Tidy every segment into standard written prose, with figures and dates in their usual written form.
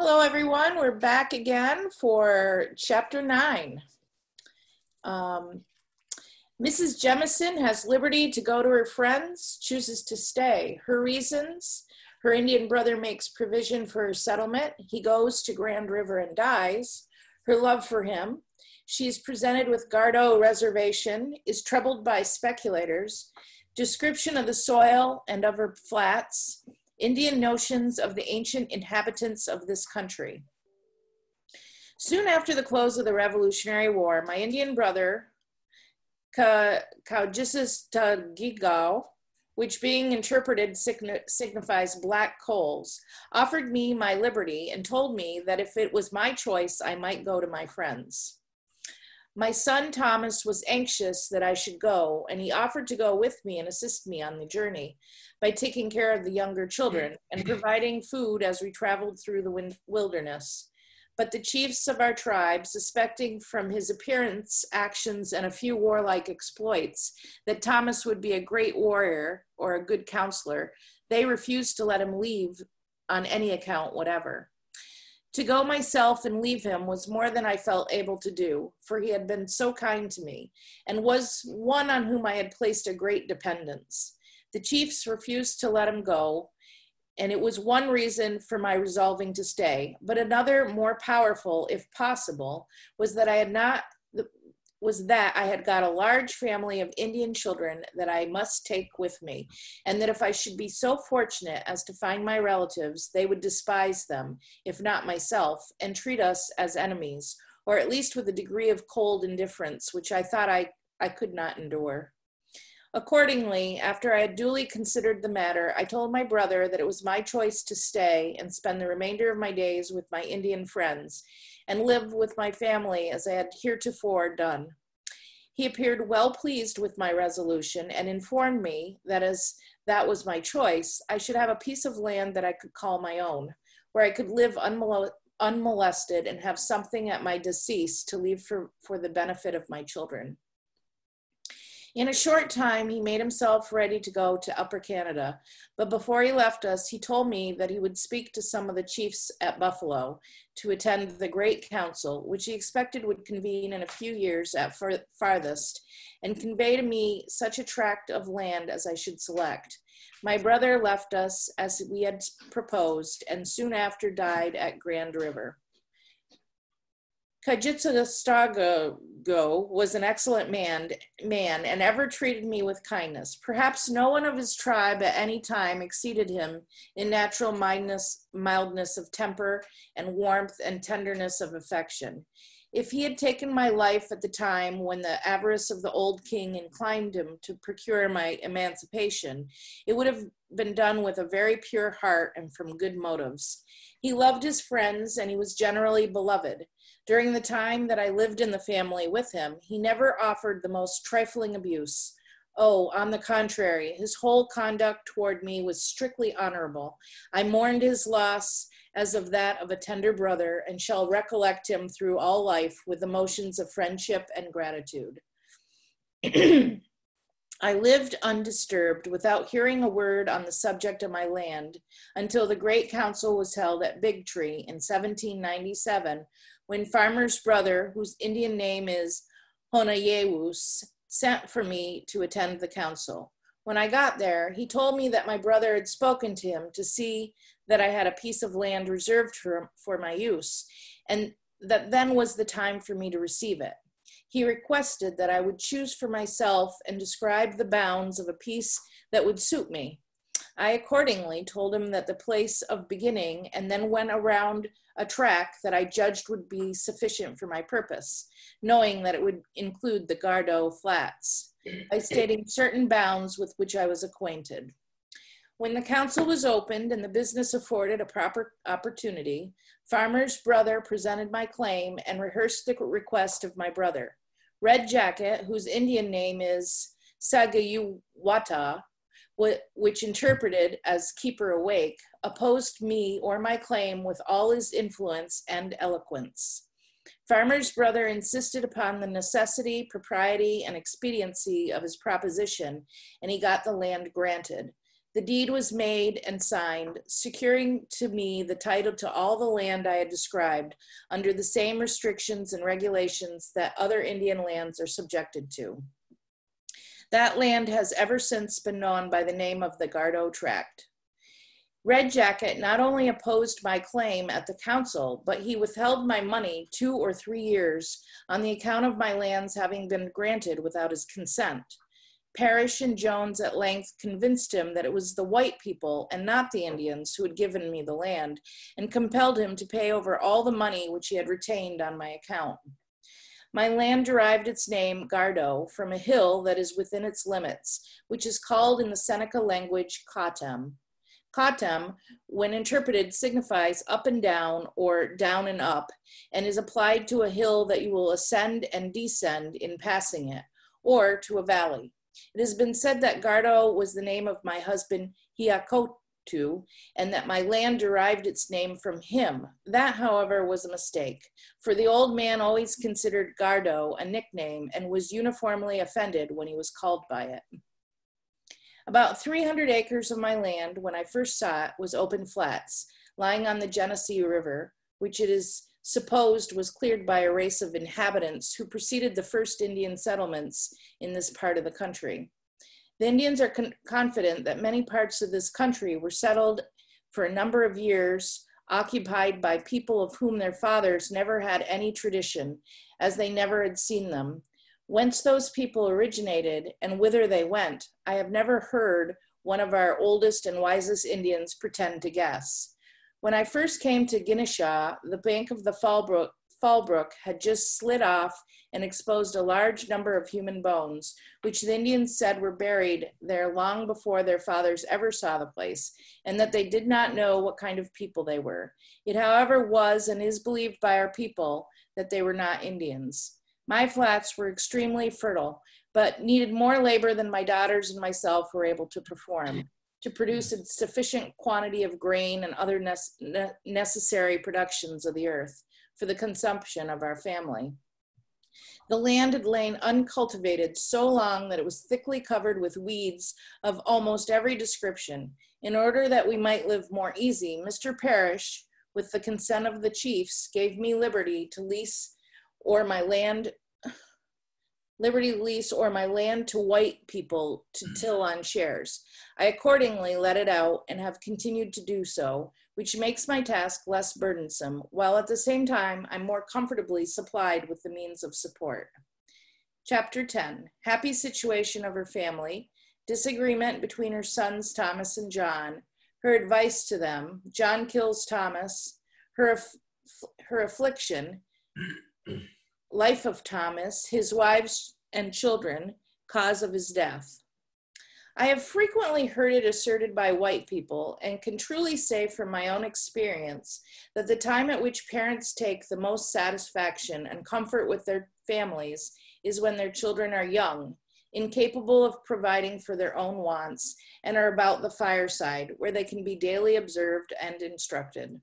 Hello, everyone. We're back again for Chapter 9. Mrs. Jemison has liberty to go to her friends, chooses to stay. Her reasons: her Indian brother makes provision for her settlement. He goes to Grand River and dies. Her love for him. She is presented with Gardo reservation, is troubled by speculators. Description of the soil and of her flats. Indian notions of the ancient inhabitants of this country. Soon after the close of the Revolutionary War, my Indian brother, Kaugisistagigao, which being interpreted signifies black coals, offered me my liberty and told me that if it was my choice, I might go to my friends. My son Thomas was anxious that I should go, and he offered to go with me and assist me on the journey by taking care of the younger children and providing food as we traveled through the wilderness. But the chiefs of our tribe, suspecting from his appearance, actions, and a few warlike exploits that Thomas would be a great warrior or a good counselor, they refused to let him leave on any account whatever. To go myself and leave him was more than I felt able to do, for he had been so kind to me, and was one on whom I had placed a great dependence. The chiefs refused to let him go, and it was one reason for my resolving to stay. But another, more powerful, if possible, was that I had got a large family of Indian children that I must take with me, and that if I should be so fortunate as to find my relatives, they would despise them, if not myself, and treat us as enemies, or at least with a degree of cold indifference, which I thought I could not endure. Accordingly, after I had duly considered the matter, I told my brother that it was my choice to stay and spend the remainder of my days with my Indian friends, and live with my family as I had heretofore done. He appeared well pleased with my resolution and informed me that as that was my choice, I should have a piece of land that I could call my own, where I could live unmolested and have something at my decease to leave for the benefit of my children. In a short time, he made himself ready to go to Upper Canada, but before he left us, he told me that he would speak to some of the chiefs at Buffalo to attend the great council, which he expected would convene in a few years at farthest, and convey to me such a tract of land as I should select. My brother left us as we had proposed, and soon after died at Grand River. Kaugisistagigao was an excellent man and ever treated me with kindness. Perhaps no one of his tribe at any time exceeded him in natural mildness of temper and warmth and tenderness of affection. If he had taken my life at the time when the avarice of the old king inclined him to procure my emancipation, it would have been done with a very pure heart and from good motives. He loved his friends, and he was generally beloved. During the time that I lived in the family with him, he never offered the most trifling abuse. Oh, on the contrary, his whole conduct toward me was strictly honorable. I mourned his loss as of that of a tender brother, and shall recollect him through all life with emotions of friendship and gratitude. I lived undisturbed, without hearing a word on the subject of my land, until the great council was held at Big Tree in 1797, when Farmer's brother, whose Indian name is Honayewus, sent for me to attend the council. When I got there, he told me that my brother had spoken to him to see that I had a piece of land reserved for my use, and that then was the time for me to receive it. He requested that I would choose for myself and describe the bounds of a piece that would suit me. I accordingly told him that the place of beginning, and then went around a track that I judged would be sufficient for my purpose, knowing that it would include the Gardo flats, by stating certain bounds with which I was acquainted. When the council was opened and the business afforded a proper opportunity, Farmer's brother presented my claim and rehearsed the request of my brother. Red Jacket, whose Indian name is Sagayuwata, which interpreted as keeper awake, opposed me or my claim with all his influence and eloquence. Farmer's brother insisted upon the necessity, propriety, and expediency of his proposition, and he got the land granted. The deed was made and signed, securing to me the title to all the land I had described under the same restrictions and regulations that other Indian lands are subjected to. That land has ever since been known by the name of the Gardo Tract. Red Jacket not only opposed my claim at the council, but he withheld my money 2 or 3 years on the account of my lands having been granted without his consent. Parrish and Jones at length convinced him that it was the white people and not the Indians who had given me the land, and compelled him to pay over all the money which he had retained on my account. My land derived its name, Gardo, from a hill that is within its limits, which is called in the Seneca language, Katem. Katem, when interpreted, signifies up and down or down and up, and is applied to a hill that you will ascend and descend in passing it, or to a valley. It has been said that Gardo was the name of my husband, Hiakotu, and that my land derived its name from him. That, however, was a mistake, for the old man always considered Gardo a nickname and was uniformly offended when he was called by it. About 300 acres of my land, when I first saw it, was open flats, lying on the Genesee River, which it is supposed was cleared by a race of inhabitants who preceded the first Indian settlements in this part of the country. The Indians are confident that many parts of this country were settled for a number of years, occupied by people of whom their fathers never had any tradition, as they never had seen them. Whence those people originated and whither they went, I have never heard one of our oldest and wisest Indians pretend to guess. When I first came to Ginishaw, the bank of the Fall Brook had just slid off and exposed a large number of human bones, which the Indians said were buried there long before their fathers ever saw the place, and that they did not know what kind of people they were. It, however, was and is believed by our people that they were not Indians. My flats were extremely fertile, but needed more labor than my daughters and myself were able to perform, to produce a sufficient quantity of grain and other necessary productions of the earth for the consumption of our family. The land had lain uncultivated so long that it was thickly covered with weeds of almost every description. In order that we might live more easy, Mr. Parrish, with the consent of the chiefs, gave me liberty to lease or my land to white people to till on shares. I accordingly let it out and have continued to do so, which makes my task less burdensome, while at the same time I'm more comfortably supplied with the means of support. Chapter 10, happy situation of her family, disagreement between her sons Thomas and John, her advice to them, John kills Thomas, her affliction, life of Thomas, his wives and children, cause of his death. I have frequently heard it asserted by white people, and can truly say from my own experience that the time at which parents take the most satisfaction and comfort with their families is when their children are young, incapable of providing for their own wants, and are about the fireside, where they can be daily observed and instructed.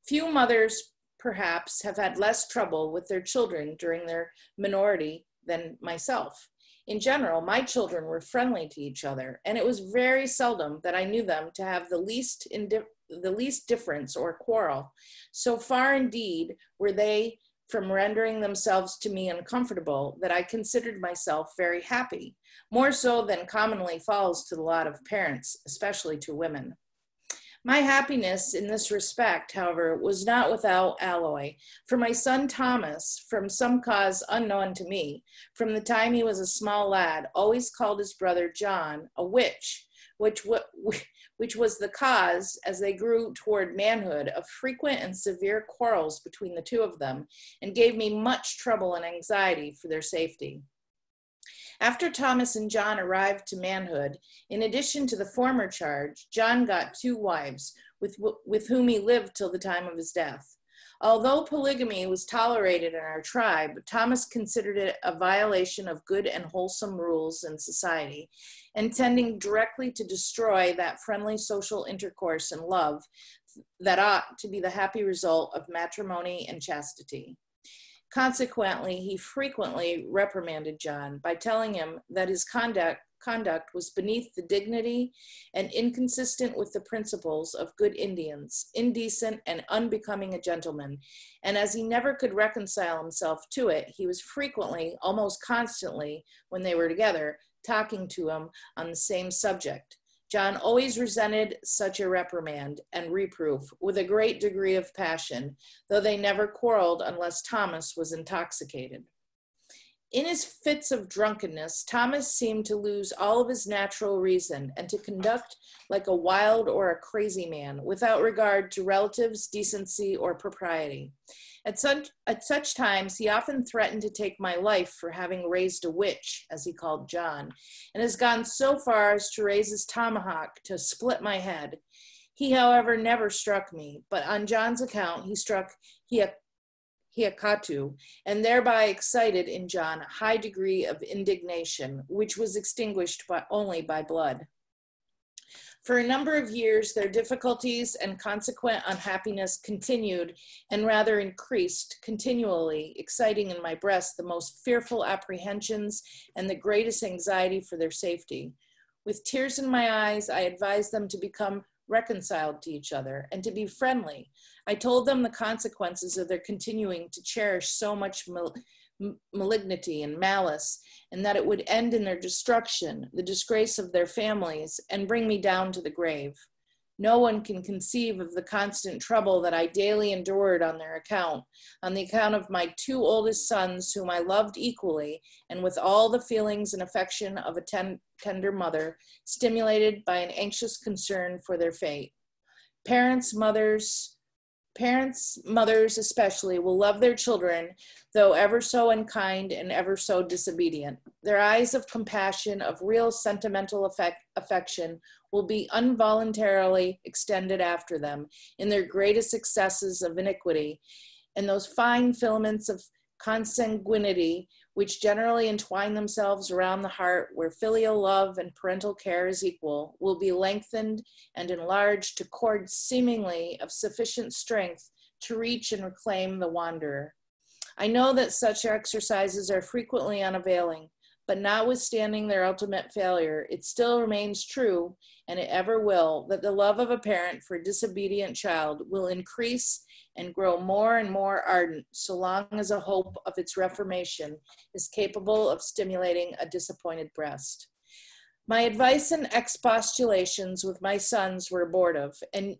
Few mothers, perhaps, have had less trouble with their children during their minority than myself. In general, my children were friendly to each other, and it was very seldom that I knew them to have the least difference or quarrel. So far, indeed, were they from rendering themselves to me uncomfortable that I considered myself very happy, more so than commonly falls to the lot of parents, especially to women. My happiness in this respect, however, was not without alloy, for my son Thomas, from some cause unknown to me, from the time he was a small lad, always called his brother John a witch, which was the cause, as they grew toward manhood, of frequent and severe quarrels between the two of them, and gave me much trouble and anxiety for their safety. After Thomas and John arrived to manhood, in addition to the former charge, John got 2 wives, with whom he lived till the time of his death. Although polygamy was tolerated in our tribe, Thomas considered it a violation of good and wholesome rules in society, and tending directly to destroy that friendly social intercourse and love that ought to be the happy result of matrimony and chastity. Consequently, he frequently reprimanded John by telling him that his conduct conduct was beneath the dignity and inconsistent with the principles of good Indians, indecent and unbecoming a gentleman. And as he never could reconcile himself to it, he was frequently, almost constantly, when they were together, talking to him on the same subject. John always resented such a reprimand and reproof with a great degree of passion, though they never quarreled unless Thomas was intoxicated. In his fits of drunkenness, Thomas seemed to lose all of his natural reason and to conduct like a wild or a crazy man, without regard to relatives, decency, or propriety. At such times, he often threatened to take my life for having raised a witch, as he called John, and has gone so far as to raise his tomahawk to split my head. He, however, never struck me, but on John's account, he struck Hiakatu, and thereby excited in John a high degree of indignation, which was extinguished only by blood. For a number of years, their difficulties and consequent unhappiness continued and rather increased continually, exciting in my breast the most fearful apprehensions and the greatest anxiety for their safety. With tears in my eyes, I advised them to become reconciled to each other and to be friendly. I told them the consequences of their continuing to cherish so much malignity and malice, and that it would end in their destruction, the disgrace of their families, and bring me down to the grave. No one can conceive of the constant trouble that I daily endured on their account, on the account of my two oldest sons, whom I loved equally, and with all the feelings and affection of a tender mother, stimulated by an anxious concern for their fate. Parents, mothers especially, will love their children, though ever so unkind and ever so disobedient. Their eyes of compassion, of real sentimental affection, will be involuntarily extended after them in their greatest excesses of iniquity, and those fine filaments of consanguinity which generally entwine themselves around the heart where filial love and parental care is equal, will be lengthened and enlarged to cords seemingly of sufficient strength to reach and reclaim the wanderer. I know that such exercises are frequently unavailing, but notwithstanding their ultimate failure, it still remains true, and it ever will, that the love of a parent for a disobedient child will increase and grow more and more ardent so long as a hope of its reformation is capable of stimulating a disappointed breast. My advice and expostulations with my sons were abortive, and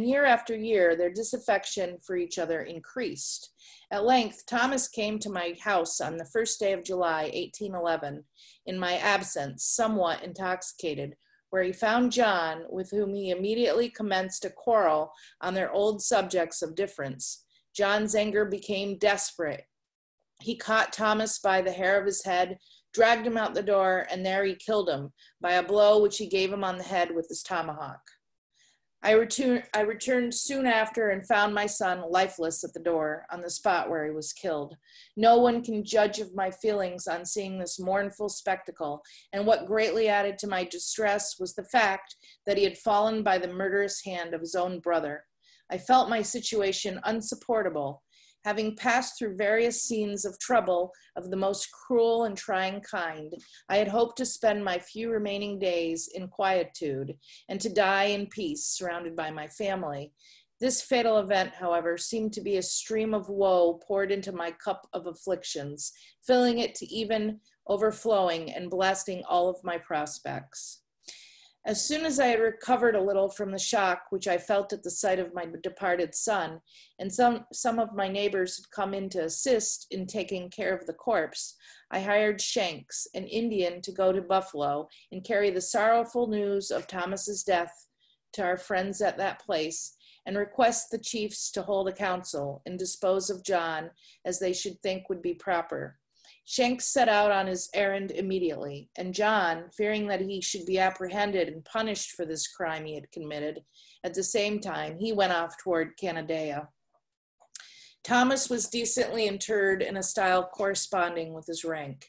year after year, their disaffection for each other increased. At length, Thomas came to my house on the first day of July, 1811, in my absence, somewhat intoxicated, where he found John, with whom he immediately commenced a quarrel on their old subjects of difference. John's anger became desperate. He caught Thomas by the hair of his head, dragged him out the door, and there he killed him by a blow which he gave him on the head with his tomahawk. I returned soon after and found my son lifeless at the door on the spot where he was killed. No one can judge of my feelings on seeing this mournful spectacle, and what greatly added to my distress was the fact that he had fallen by the murderous hand of his own brother. I felt my situation unsupportable. Having passed through various scenes of trouble of the most cruel and trying kind, I had hoped to spend my few remaining days in quietude and to die in peace, surrounded by my family. This fatal event, however, seemed to be a stream of woe poured into my cup of afflictions, filling it to even overflowing and blasting all of my prospects. As soon as I had recovered a little from the shock which I felt at the sight of my departed son, and some of my neighbors had come in to assist in taking care of the corpse, I hired Shanks, an Indian, to go to Buffalo and carry the sorrowful news of Thomas's death to our friends at that place, and request the chiefs to hold a council and dispose of John as they should think would be proper. Shanks set out on his errand immediately, and John, fearing that he should be apprehended and punished for this crime he had committed, at the same time, he went off toward Canandaigua. Thomas was decently interred in a style corresponding with his rank.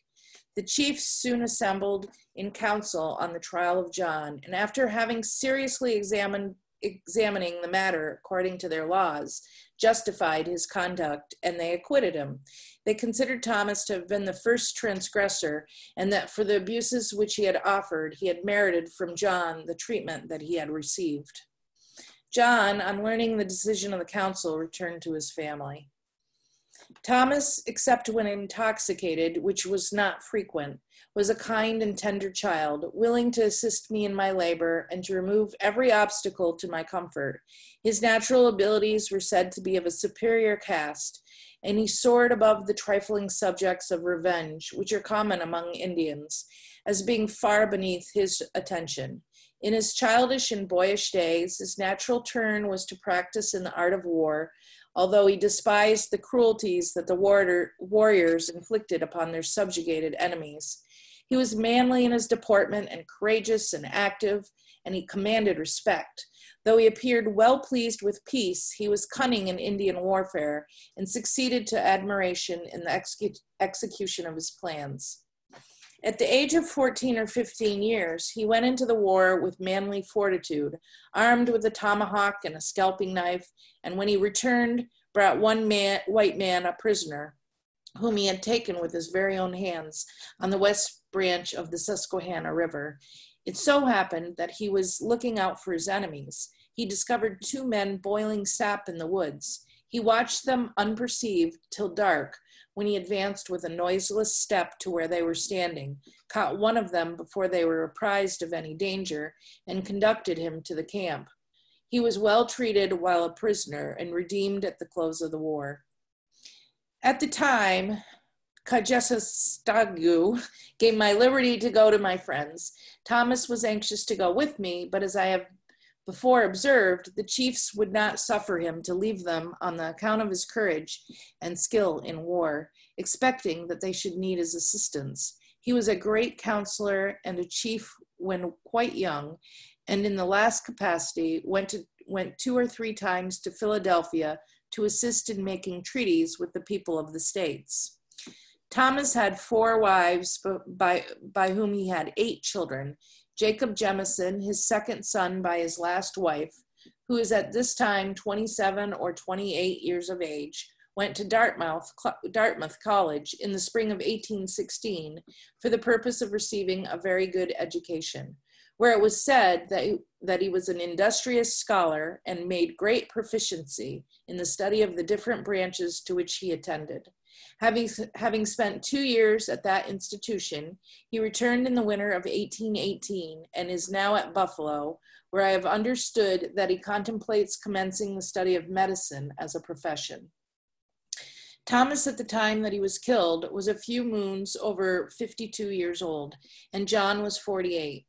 The chiefs soon assembled in council on the trial of John, and after having seriously examined examining the matter according to their laws, justified his conduct, and they acquitted him. They considered Thomas to have been the first transgressor, and that for the abuses which he had offered, he had merited from John the treatment that he had received. John, on learning the decision of the council, returned to his family. Thomas, except when intoxicated, which was not frequent, was a kind and tender child, willing to assist me in my labor and to remove every obstacle to my comfort. His natural abilities were said to be of a superior cast, and he soared above the trifling subjects of revenge, which are common among Indians, as being far beneath his attention. In his childish and boyish days, his natural turn was to practice in the art of war, although he despised the cruelties that the warriors inflicted upon their subjugated enemies. He was manly in his deportment and courageous and active, and he commanded respect. Though he appeared well pleased with peace, he was cunning in Indian warfare and succeeded to admiration in the execution of his plans. At the age of 14 or 15 years, he went into the war with manly fortitude, armed with a tomahawk and a scalping knife, and when he returned, brought one white man a prisoner, whom he had taken with his very own hands on the west branch of the Susquehanna River. It so happened that he was looking out for his enemies. He discovered two men boiling sap in the woods. He watched them unperceived till dark, when he advanced with a noiseless step to where they were standing, caught one of them before they were apprised of any danger, and conducted him to the camp. He was well treated while a prisoner and redeemed at the close of the war. At the time, Kajesastagu gave my liberty to go to my friends. Thomas was anxious to go with me, but as I have before observed, the chiefs would not suffer him to leave them on the account of his courage and skill in war, expecting that they should need his assistance. He was a great counselor and a chief when quite young, and in the last capacity went 2 or 3 times to Philadelphia to assist in making treaties with the people of the states. Thomas had 4 wives, by whom he had 8 children. Jacob Jemison, his second son by his last wife, who is at this time 27 or 28 years of age, went to Dartmouth College in the spring of 1816 for the purpose of receiving a very good education, where it was said that he was an industrious scholar and made great proficiency in the study of the different branches to which he attended. Having spent 2 years at that institution, he returned in the winter of 1818 and is now at Buffalo, where I have understood that he contemplates commencing the study of medicine as a profession. Thomas, at the time that he was killed, was a few moons over 52 years old, and John was 48.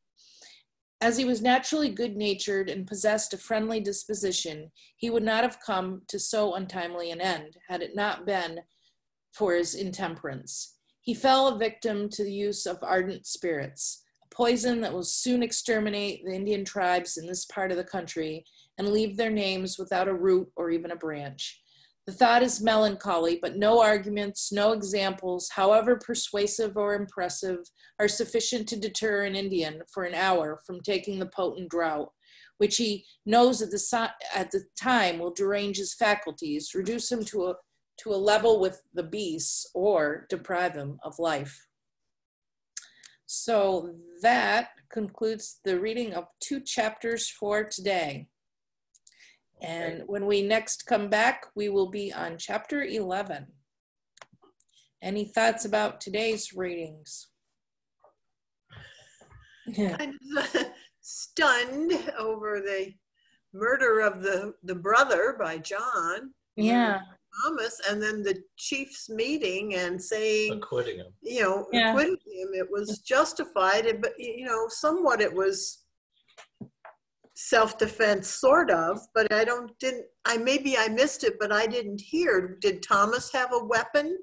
As he was naturally good-natured and possessed a friendly disposition, he would not have come to so untimely an end, had it not been for his intemperance. He fell a victim to the use of ardent spirits, a poison that will soon exterminate the Indian tribes in this part of the country and leave their names without a root or even a branch. The thought is melancholy, but no arguments, no examples, however persuasive or impressive, are sufficient to deter an Indian for an hour from taking the potent draught, which he knows at the time will derange his faculties, reduce him to a level with the beasts, or deprive him of life. So that concludes the reading of 2 chapters for today. And when we next come back, we will be on chapter 11. Any thoughts about today's readings? I'm stunned over the murder of the brother by John. Yeah. Thomas, and then the chief's meeting and saying, acquitting him. Acquitting him. It was justified, but somewhat it was self-defense, sort of. But maybe I missed it, but I didn't hear. Did Thomas have a weapon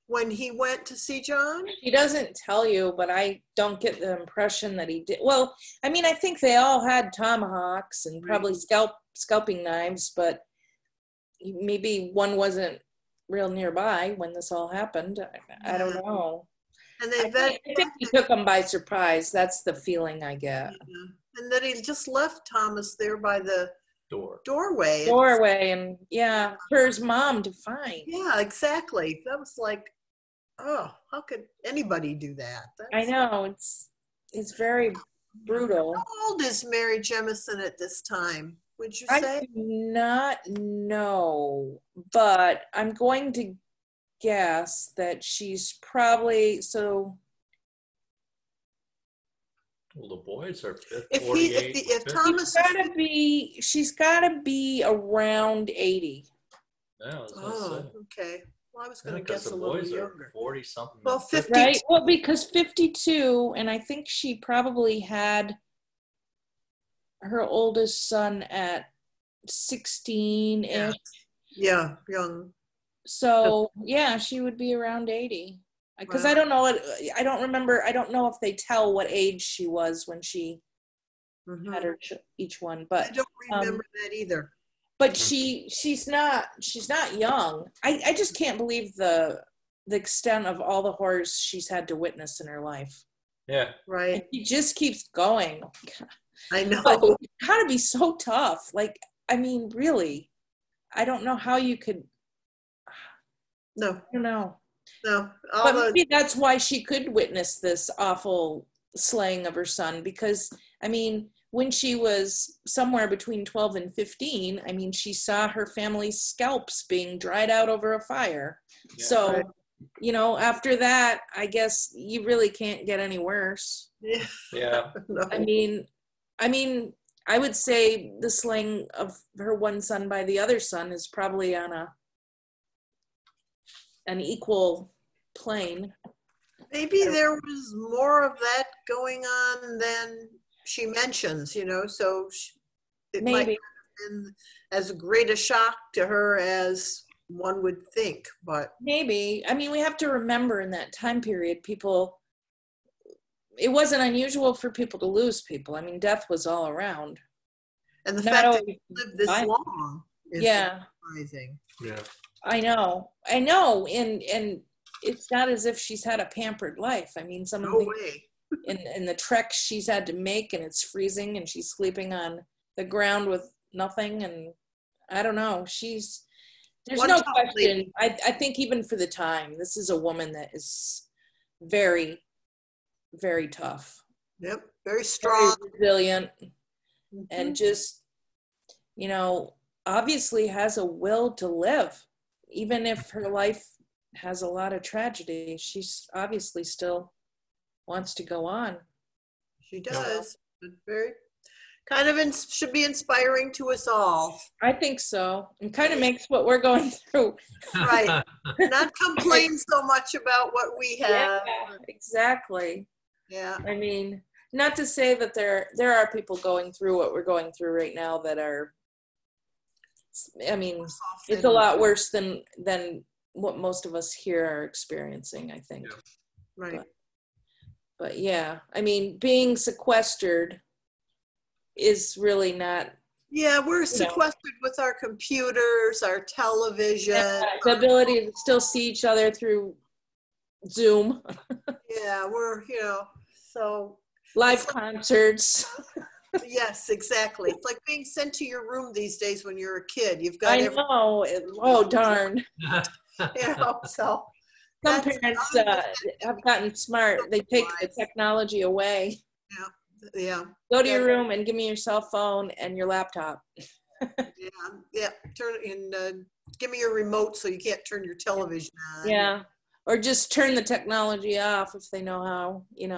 when he went to see John? He doesn't tell you, but I don't get the impression that he did. Well, I mean, I think they all had tomahawks and probably scalping knives, but maybe one wasn't real nearby when this all happened. I don't know. And I think he took them by surprise. That's the feeling I get. And that he just left Thomas there by the doorway. doorway, and yeah, for his mom to find. Yeah, exactly. That was like, oh, how could anybody do that? I know, it's very brutal. How old is Mary Jemison at this time, would you I say? do not know, but I'm going to guess that she's probably, so Well, the boys are If 48. if Thomas she's gotta be around 80. Yeah, I was gonna Oh, say. okay. Well, I was Yeah, going to 'cause guess the a little boys are younger. 40 something. Well, 50. Right? Well, because 52, and I think she probably had her oldest son at 16-ish. Yeah, young. So yeah, she would be around 80. Because Wow. I don't know I don't remember, I don't know if they tell what age she was when she had her each one, I but don't remember that either. but she's not young. I just can't believe the extent of all the horrors she's had to witness in her life. Yeah. Right. And she just keeps going. I know. But it's gotta be so tough. Like, I mean, really, I don't know how you could. No, I don't know. no. But maybe that's why she could witness this awful slaying of her son, because, I mean, when she was somewhere between 12 and 15, I mean, she saw her family's scalps being dried out over a fire. Yeah. So, Right. you know, after that, I guess you really can't get any worse. Yeah. Yeah. No. I mean, I would say the slaying of her one son by the other son is probably on an equal plane. Maybe there was more of that going on than she mentions, you know, so it might Maybe. not have been as great a shock to her as one would think, but Maybe. I mean, we have to remember in that time period, it wasn't unusual for people to lose people. I mean, death was all around. and the Not fact that always she lived this violent. long is Yeah, surprising. Yeah. I know. And it's not as if she's had a pampered life. I mean, some of No the way. in the treks she's had to make, and it's freezing, and she's sleeping on the ground with nothing, and I don't know. There's One no tough question. lady. I think even for the time, this is a woman that is very, very tough, Yep, very very strong. resilient, Mhm. and just, you know, obviously has a will to live. Even if her life has a lot of tragedy, she's obviously still wants to go on. She does. It's very kind of should be inspiring to us all. I think so. And kind of makes what we're going through. Right. Not complain so much about what we have. Yeah, exactly. Yeah. I mean, not to say that there are people going through what we're going through right now that are, I mean, it's a lot worse than what most of us here are experiencing, I think. Yeah. Right. But yeah, I mean, being sequestered is really not. Yeah, we're sequestered with our computers, our television. The ability to still see each other through Zoom. Yeah, we're, so. Live concerts. Yes, exactly. It's like being sent to your room these days when you're a kid. You've I got know. Oh, darn. so. Some parents have gotten smart. They take the technology away. Yeah. Go to your room and give me your cell phone and your laptop. Yeah. Turn and give me your remote so you can't turn your television on. Yeah. Or just turn the technology off if they know how, turn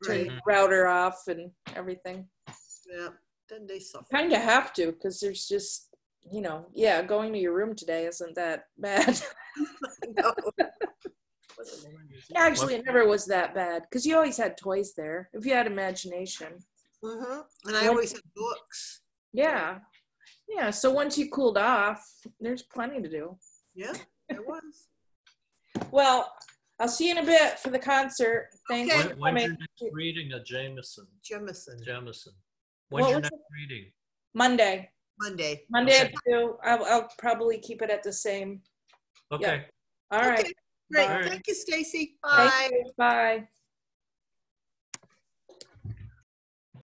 Right. the router off and everything. Yeah. Then they suffer. Kind of have to, because there's just, going to your room today isn't that bad. No. Actually, it never was that bad, because you always had toys there if you had imagination. Mm-hmm. And I always had books. Yeah. Yeah. So once you cooled off, there's plenty to do. Yeah, there was. Well, I'll see you in a bit for the concert. Thanks Okay. for When's coming. your next reading of Jemison? Jemison. When's What your was next it? reading? Monday. Monday. At 2. I'll probably keep it at the same. Okay. All right. Okay. Great. Bye. Thank you, Stacy. Bye. Thank you. Bye.